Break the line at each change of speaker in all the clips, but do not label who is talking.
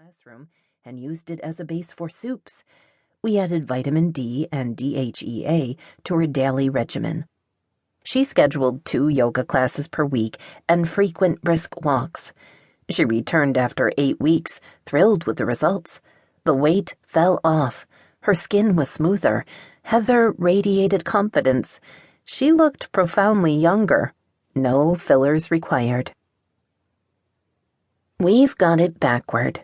classroom and used it as a base for soups. We added vitamin D and DHEA to her daily regimen. She scheduled 2 yoga classes per week and frequent brisk walks. She returned after 8 weeks, thrilled with the results. The weight fell off. Her skin was smoother. Heather radiated confidence. She looked profoundly younger. No fillers required. We've got it backward.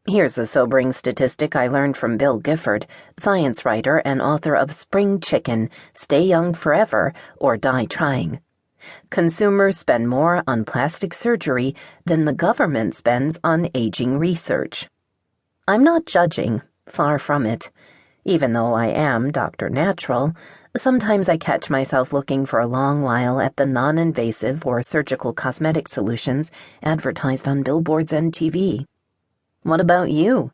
Here's a sobering statistic I learned from Bill Gifford, science writer and author of Spring Chicken, Stay Young Forever or Die Trying. Consumers spend more on plastic surgery than the government spends on aging research. I'm not judging, far from it. Even though I am Dr. Natural, sometimes I catch myself looking for a long while at the non-invasive or surgical cosmetic solutions advertised on billboards and TV. What about you?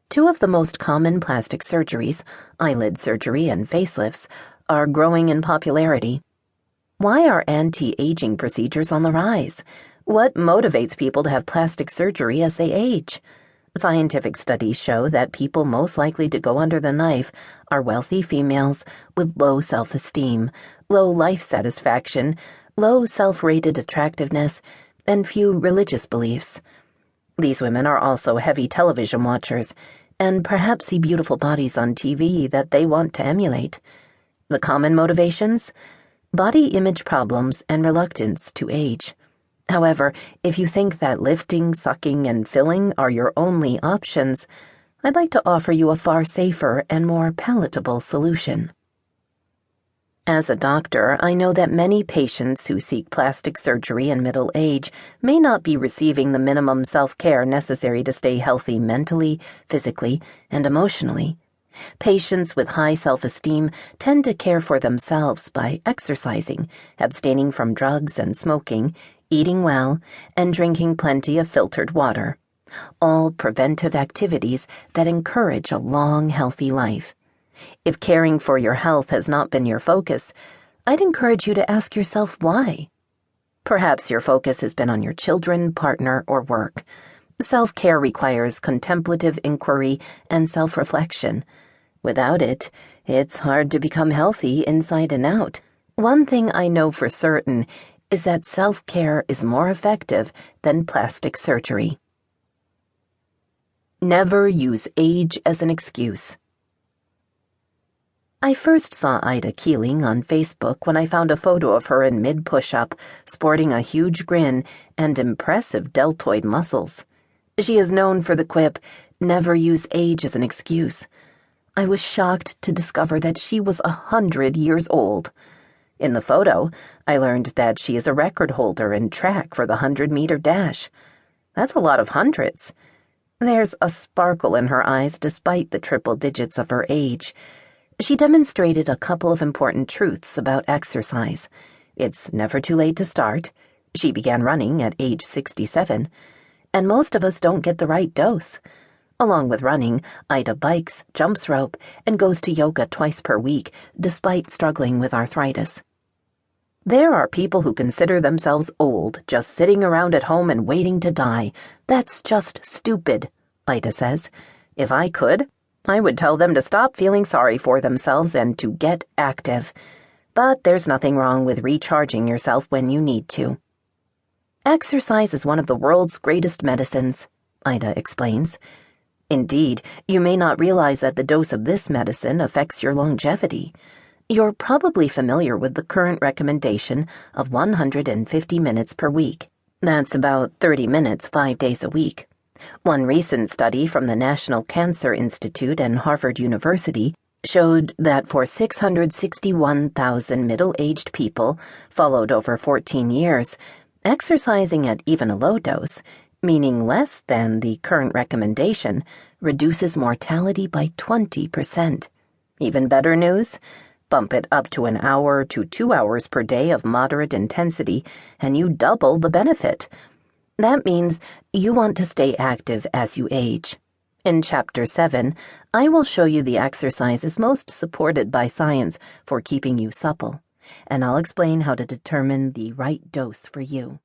2 of the most common plastic surgeries, eyelid surgery and facelifts, are growing in popularity. Why are anti-aging procedures on the rise? What motivates people to have plastic surgery as they age? Scientific studies show that people most likely to go under the knife are wealthy females with low self-esteem, low life satisfaction, low self-rated attractiveness, and few religious beliefs. These women are also heavy television watchers and perhaps see beautiful bodies on TV that they want to emulate. The common motivations? Body image problems and reluctance to age. However, if you think that lifting, sucking, and filling are your only options, I'd like to offer you a far safer and more palatable solution. As a doctor, I know that many patients who seek plastic surgery in middle age may not be receiving the minimum self-care necessary to stay healthy mentally, physically, and emotionally. Patients with high self-esteem tend to care for themselves by exercising, abstaining from drugs and smoking, eating well, and drinking plenty of filtered water. All preventive activities that encourage a long, healthy life. If caring for your health has not been your focus, I'd encourage you to ask yourself why. Perhaps your focus has been on your children, partner, or work. Self-care requires contemplative inquiry and self-reflection. Without it, it's hard to become healthy inside and out. One thing I know for certain is that self-care is more effective than plastic surgery. Never use age as an excuse. I first saw Ida Keeling on Facebook when I found a photo of her in mid-push-up, sporting a huge grin and impressive deltoid muscles. She is known for the quip, "Never use age as an excuse." I was shocked to discover that she was 100 years old. In the photo, I learned that she is a record holder in track for the 100-meter dash. That's a lot of hundreds. There's a sparkle in her eyes despite the triple digits of her age. She demonstrated a couple of important truths about exercise. It's never too late to start. She began running at age 67. And most of us don't get the right dose. Along with running, Ida bikes, jumps rope, and goes to yoga twice per week, despite struggling with arthritis. There are people who consider themselves old, just sitting around at home and waiting to die. That's just stupid, Ida says. If I could, I would tell them to stop feeling sorry for themselves and to get active. But there's nothing wrong with recharging yourself when you need to. Exercise is one of the world's greatest medicines, Ida explains. Indeed, you may not realize that the dose of this medicine affects your longevity. You're probably familiar with the current recommendation of 150 minutes per week. That's about 30 minutes 5 days a week. One recent study from the National Cancer Institute and Harvard University showed that for 661,000 middle-aged people followed over 14 years, exercising at even a low dose, meaning less than the current recommendation, reduces mortality by 20%. Even better news? Bump it up to 1 hour to 2 hours per day of moderate intensity, and you double the benefit. That means you want to stay active as you age. In Chapter 7, I will show you the exercises most supported by science for keeping you supple, and I'll explain how to determine the right dose for you.